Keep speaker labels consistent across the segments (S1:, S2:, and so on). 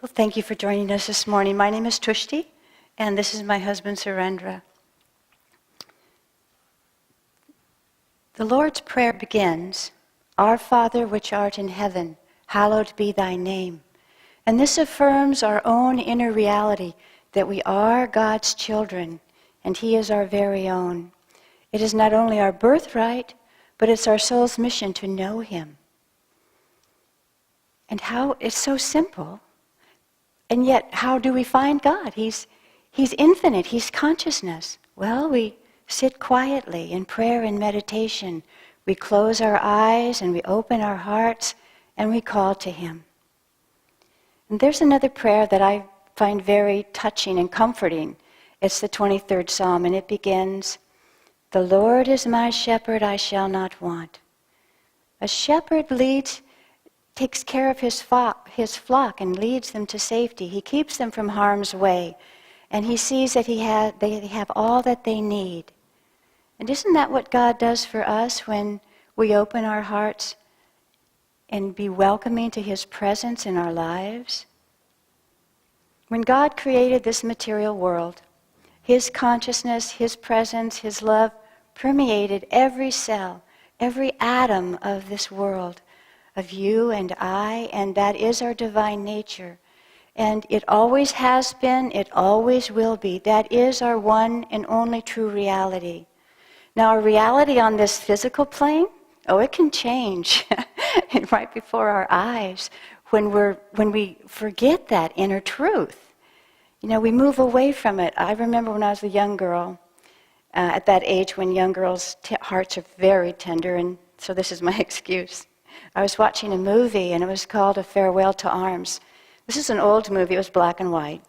S1: Well, thank you for joining us this morning. My name is Tushti, and this is my husband, Surendra. The Lord's Prayer begins, Our Father which art in heaven, hallowed be thy name. And this affirms our own inner reality that we are God's children, and He is our very own. It is not only our birthright, but it's our soul's mission to know Him. And how it's so simple. And yet, how do we find God? He's infinite. He's consciousness. Well, we sit quietly in prayer and meditation. We close our eyes and we open our hearts and we call to Him. And there's another prayer that I find very touching and comforting. It's the 23rd Psalm, and it begins, The Lord is my shepherd, I shall not want. A shepherd takes care of his flock and leads them to safety. He keeps them from harm's way. And he sees that they have all that they need. And isn't that what God does for us when we open our hearts and be welcoming to His presence in our lives? When God created this material world, His consciousness, His presence, His love permeated every cell, every atom of this world, of you and I, and that is our divine nature. And it always has been, it always will be. That is our one and only true reality. Now, our reality on this physical plane, it can change right before our eyes when we forget that inner truth. We move away from it. I remember when I was a young girl, at that age when young girls' hearts are very tender, and so this is my excuse. I was watching a movie, and it was called A Farewell to Arms. This is an old movie. It was black and white.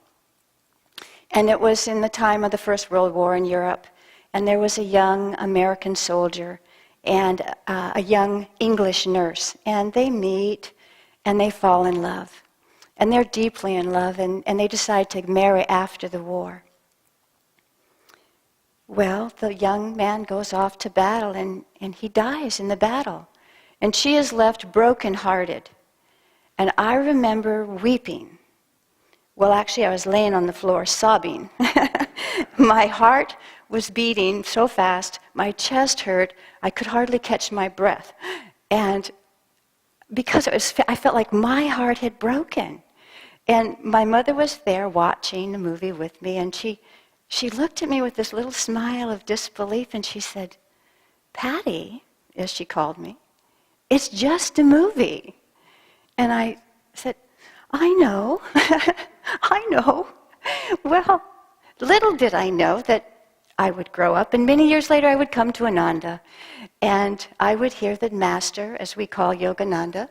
S1: And it was in the time of the First World War in Europe. And there was a young American soldier and a young English nurse. And they meet, and they fall in love. And they're deeply in love, and they decide to marry after the war. Well, the young man goes off to battle, and he dies in the battle. And she is left brokenhearted. And I remember weeping. Well, actually, I was laying on the floor sobbing. My heart was beating so fast, my chest hurt, I could hardly catch my breath. And because I felt like my heart had broken. And my mother was there watching the movie with me, and she looked at me with this little smile of disbelief, and she said, Patty, as she called me, it's just a movie. And I said, I know, I know. Well, little did I know that I would grow up, and many years later I would come to Ananda, and I would hear that Master, as we call Yogananda,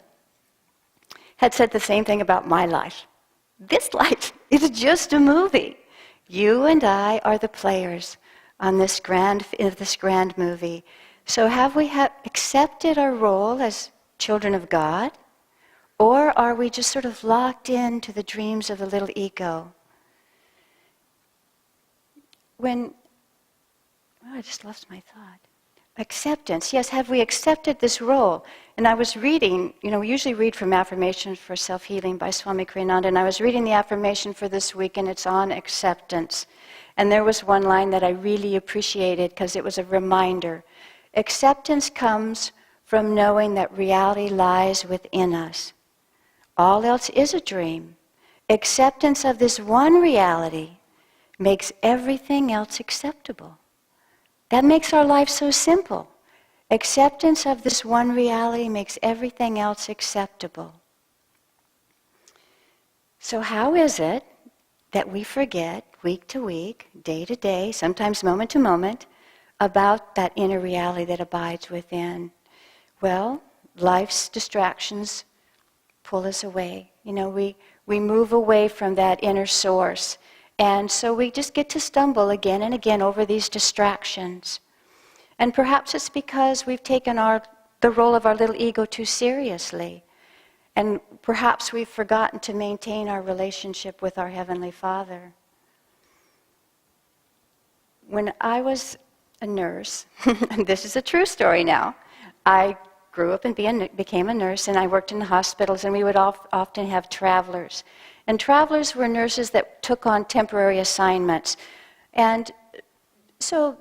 S1: had said the same thing about my life. This life is just a movie. You and I are the players on this grand movie. So have we accepted our role as children of God? Or are we just sort of locked into the dreams of the little ego? I just lost my thought. Acceptance. Yes, have we accepted this role? And I was reading, we usually read from Affirmations for Self-Healing by Swami Kriyananda, and I was reading the affirmation for this week, and it's on acceptance. And there was one line that I really appreciated because it was a reminder. Acceptance comes from knowing that reality lies within us. All else is a dream. Acceptance of this one reality makes everything else acceptable. That makes our life so simple. Acceptance of this one reality makes everything else acceptable. So how is it that we forget week to week, day to day, sometimes moment to moment, about that inner reality that abides within? Well, life's distractions pull us away. We move away from that inner source. And so we just get to stumble again and again over these distractions. And perhaps it's because we've taken the role of our little ego too seriously. And perhaps we've forgotten to maintain our relationship with our Heavenly Father. When I was a nurse, and this is a true story now, I grew up and became a nurse, and I worked in the hospitals, and we would often have travelers. And travelers were nurses that took on temporary assignments. And so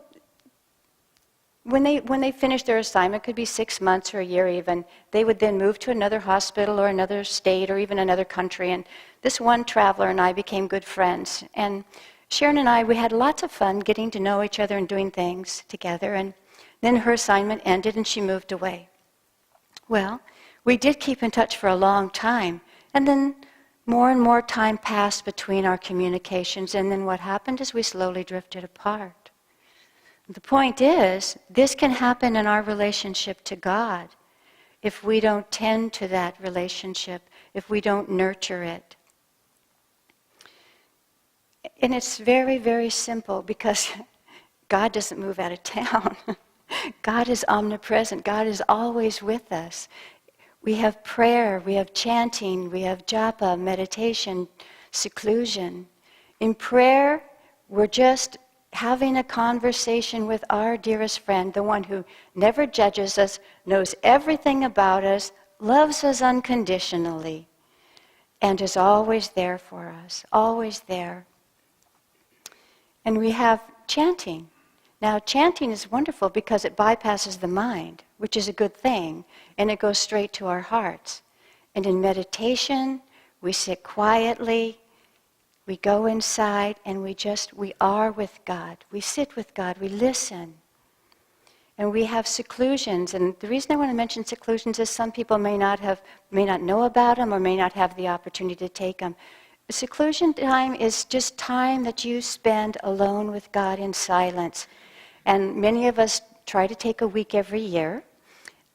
S1: when they finished their assignment, it could be 6 months or a year even, they would then move to another hospital or another state or even another country. And this one traveler and I became good friends. And Sharon and I, we had lots of fun getting to know each other and doing things together. And then her assignment ended and she moved away. Well, we did keep in touch for a long time. And then more and more time passed between our communications. And then what happened is we slowly drifted apart. The point is, this can happen in our relationship to God if we don't tend to that relationship, if we don't nurture it. And it's very, very simple because God doesn't move out of town. God is omnipresent. God is always with us. We have prayer, we have chanting, we have japa, meditation, seclusion. In prayer, we're just having a conversation with our dearest friend, the one who never judges us, knows everything about us, loves us unconditionally, and is always there for us, always there. And we have chanting. Now, chanting is wonderful because it bypasses the mind, which is a good thing, and it goes straight to our hearts. And in meditation, we sit quietly, we go inside, and we are with God. We sit with God, we listen. And we have seclusions, and the reason I want to mention seclusions is some people may not know about them or may not have the opportunity to take them. Seclusion time is just time that you spend alone with God in silence. And many of us try to take a week every year.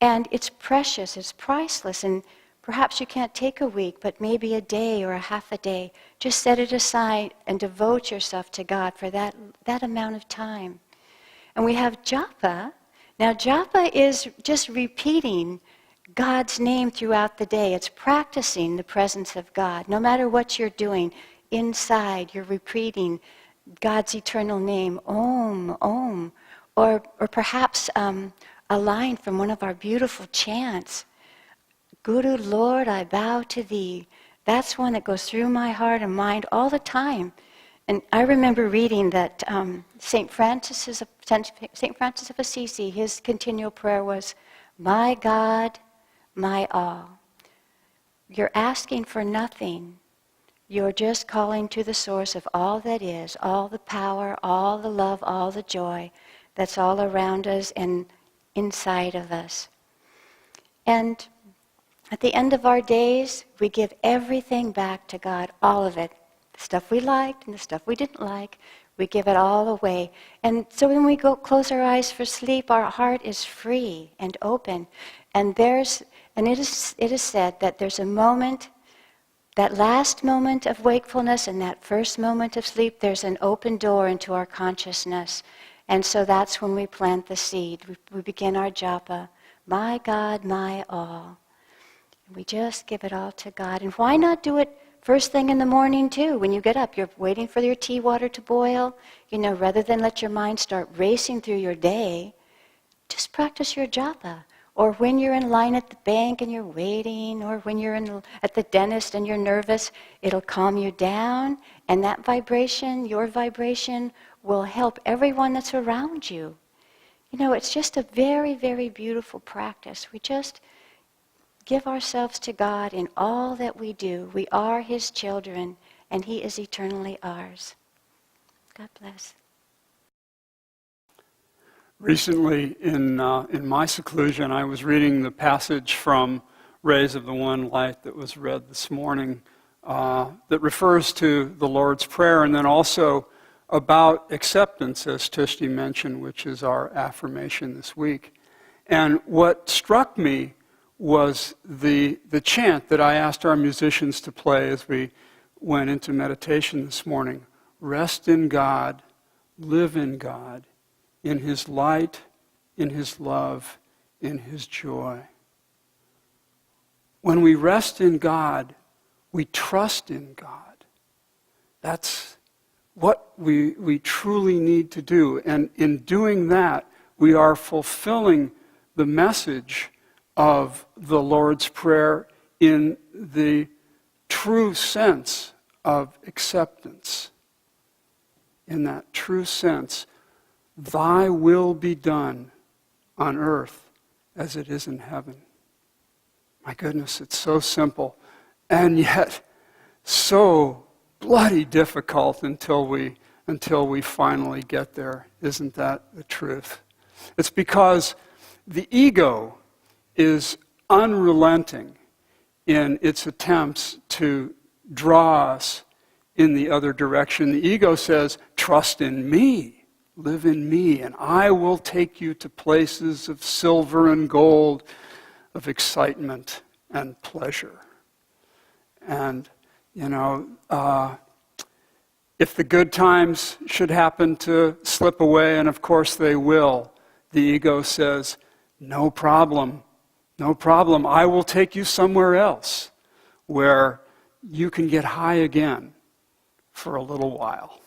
S1: And it's precious, it's priceless. And perhaps you can't take a week, but maybe a day or a half a day. Just set it aside and devote yourself to God for that amount of time. And we have japa. Now japa is just repeating God's name throughout the day. It's practicing the presence of God. No matter what you're doing, inside you're repeating God's eternal name, Om, Om. Or perhaps a line from one of our beautiful chants, Guru, Lord, I bow to Thee. That's one that goes through my heart and mind all the time. And I remember reading that St. Francis of Assisi, his continual prayer was, my God, my all. You're asking for nothing. You're just calling to the source of all that is, all the power, all the love, all the joy that's all around us and inside of us. And at the end of our days, we give everything back to God, all of it. The stuff we liked and the stuff we didn't like, we give it all away. And so when we go close our eyes for sleep, our heart is free and open. And it is said that there's a moment, that last moment of wakefulness and that first moment of sleep, there's an open door into our consciousness. And so that's when we plant the seed. We begin our japa, my God, my all. We just give it all to God. And why not do it first thing in the morning too? When you get up, you're waiting for your tea water to boil. Rather than let your mind start racing through your day, just practice your japa. Or when you're in line at the bank and you're waiting, or when you're at the dentist and you're nervous, it'll calm you down. And that vibration, your vibration, will help everyone that's around you. It's just a very, very beautiful practice. We just give ourselves to God in all that we do. We are His children, and He is eternally ours. God bless.
S2: Recently, in my seclusion, I was reading the passage from Rays of the One Light that was read this morning that refers to the Lord's Prayer, and then also about acceptance, as Tushti mentioned, which is our affirmation this week. And what struck me was the chant that I asked our musicians to play as we went into meditation this morning. Rest in God, live in God, in His light, in His love, in His joy. When we rest in God, we trust in God. That's what we truly need to do. And in doing that, we are fulfilling the message of the Lord's Prayer in the true sense of acceptance, in that true sense, thy will be done on earth as it is in heaven. My goodness, it's so simple, and yet so bloody difficult until we finally get there. Isn't that the truth? It's because the ego is unrelenting in its attempts to draw us in the other direction. The ego says, trust in me, live in me, and I will take you to places of silver and gold, of excitement and pleasure. And, if the good times should happen to slip away, and of course they will, the ego says, no problem, I will take you somewhere else where you can get high again for a little while.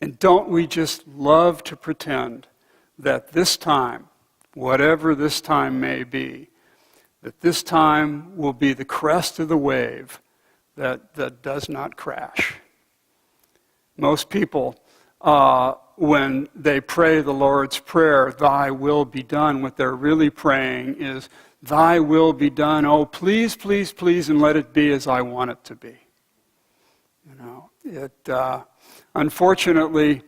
S2: And don't we just love to pretend that this time, whatever this time may be, that this time will be the crest of the wave that does not crash. Most people, when they pray the Lord's Prayer, thy will be done, what they're really praying is, thy will be done, oh please, please, please, and let it be as I want it to be. It unfortunately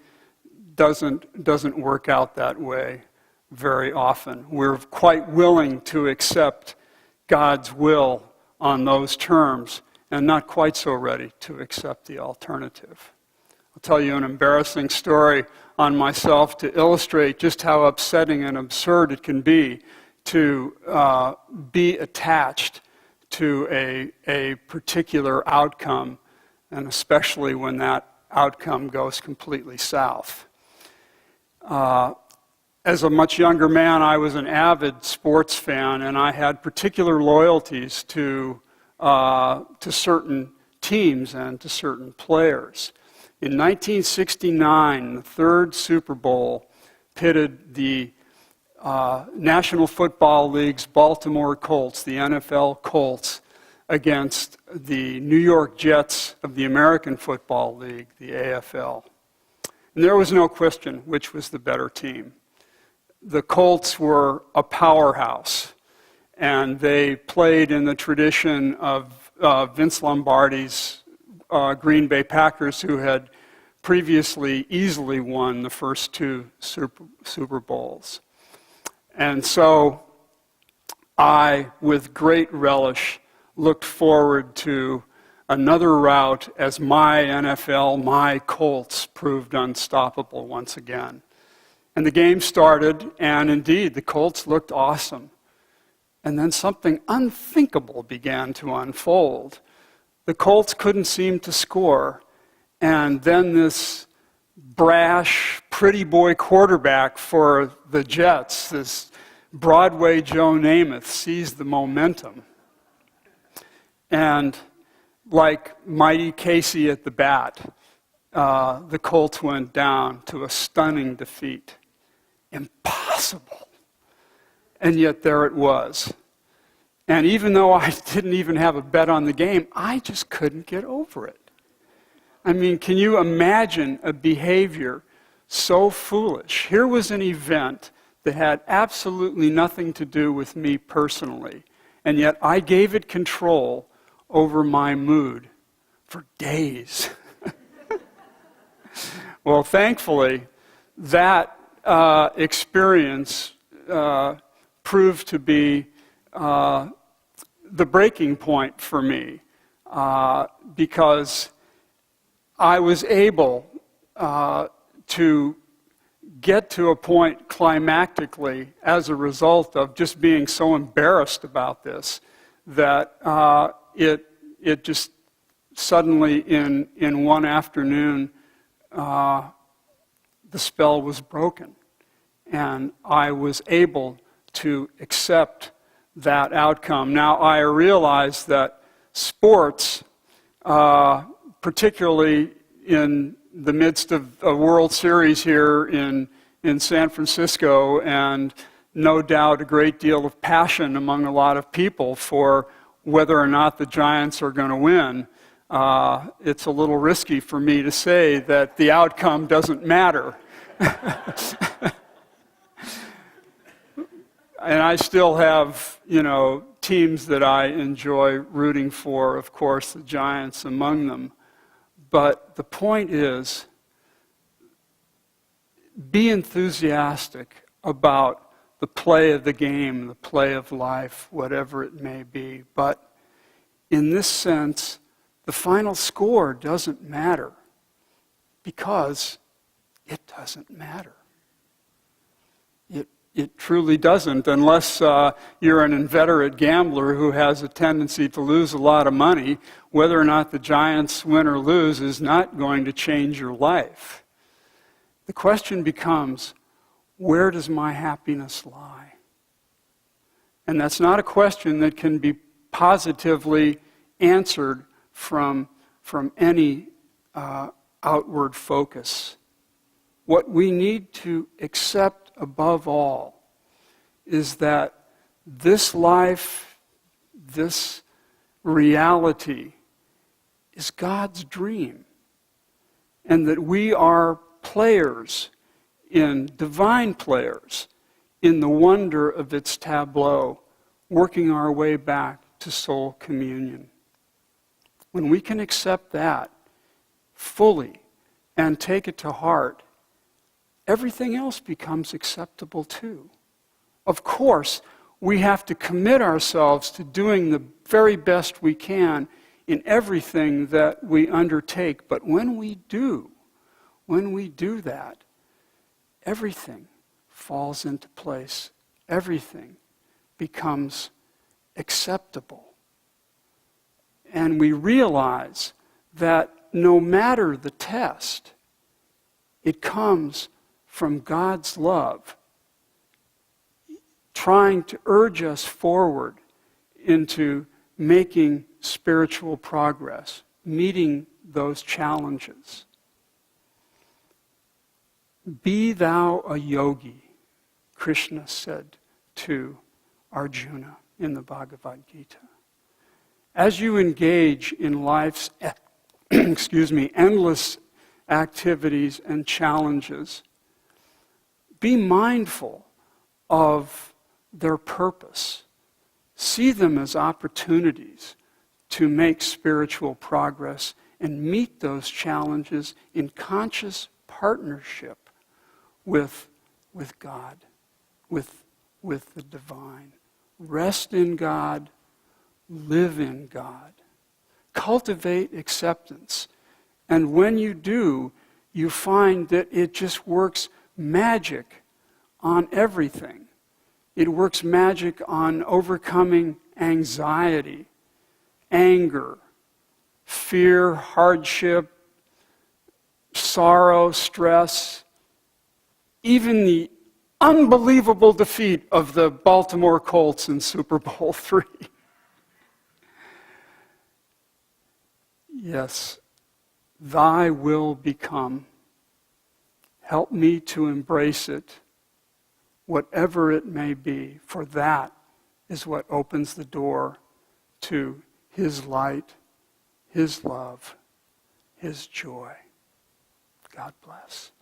S2: doesn't work out that way very often. We're quite willing to accept God's will on those terms, and not quite so ready to accept the alternative. I'll tell you an embarrassing story on myself to illustrate just how upsetting and absurd it can be to be attached to a particular outcome, and especially when that outcome goes completely south. As a much younger man, I was an avid sports fan, and I had particular loyalties to certain teams and to certain players. In 1969, the third Super Bowl pitted the National Football League's Baltimore Colts, the NFL Colts, against the New York Jets of the American Football League, the AFL. And there was no question which was the better team. The Colts were a powerhouse, and they played in the tradition of Vince Lombardi's Green Bay Packers, who had previously easily won the first two Super Bowls. And so I, with great relish, looked forward to another rout as my NFL, my Colts, proved unstoppable once again. And the game started, and indeed, the Colts looked awesome. And then something unthinkable began to unfold. The Colts couldn't seem to score, and then this brash, pretty boy quarterback for the Jets, this Broadway Joe Namath, seized the momentum. And like mighty Casey at the bat, the Colts went down to a stunning defeat. Impossible. And yet there it was. And even though I didn't even have a bet on the game, I just couldn't get over it. I mean, can you imagine a behavior so foolish? Here was an event that had absolutely nothing to do with me personally, and yet I gave it control over my mood for days. Well, thankfully, that experience proved to be the breaking point for me, because I was able to get to a point climactically as a result of just being so embarrassed about this that it just suddenly in one afternoon the spell was broken, and I was able to accept that outcome. Now I realize that sports, particularly in the midst of a World Series here in San Francisco, and no doubt a great deal of passion among a lot of people for whether or not the Giants are going to win, it's a little risky for me to say that the outcome doesn't matter. And I still have, teams that I enjoy rooting for, of course, the Giants among them. But the point is, be enthusiastic about the play of the game, the play of life, whatever it may be. But in this sense, the final score doesn't matter because it doesn't matter. It truly doesn't, unless you're an inveterate gambler who has a tendency to lose a lot of money. Whether or not the Giants win or lose is not going to change your life. The question becomes, where does my happiness lie? And that's not a question that can be positively answered from any outward focus. What we need to accept above all is that this life, this reality, is God's dream. And that we are players, divine players, in the wonder of its tableau, working our way back to soul communion. When we can accept that fully and take it to heart, everything else becomes acceptable too. Of course, we have to commit ourselves to doing the very best we can in everything that we undertake. But when we do that, everything falls into place. Everything becomes acceptable. And we realize that no matter the test, it comes from God's love, trying to urge us forward into making spiritual progress, meeting those challenges. Be thou a yogi, Krishna said to Arjuna in the Bhagavad Gita. As you engage in life's endless activities and challenges, be mindful of their purpose. See them as opportunities to make spiritual progress and meet those challenges in conscious partnership with God, with the divine. Rest in God, live in God. Cultivate acceptance. And when you do, you find that it just works magic on everything. It works magic on overcoming anxiety, anger, fear, hardship, sorrow, stress, even the unbelievable defeat of the Baltimore Colts in Super Bowl III. Yes, thy will become. Help me to embrace it, whatever it may be, for that is what opens the door to His light, His love, His joy. God bless.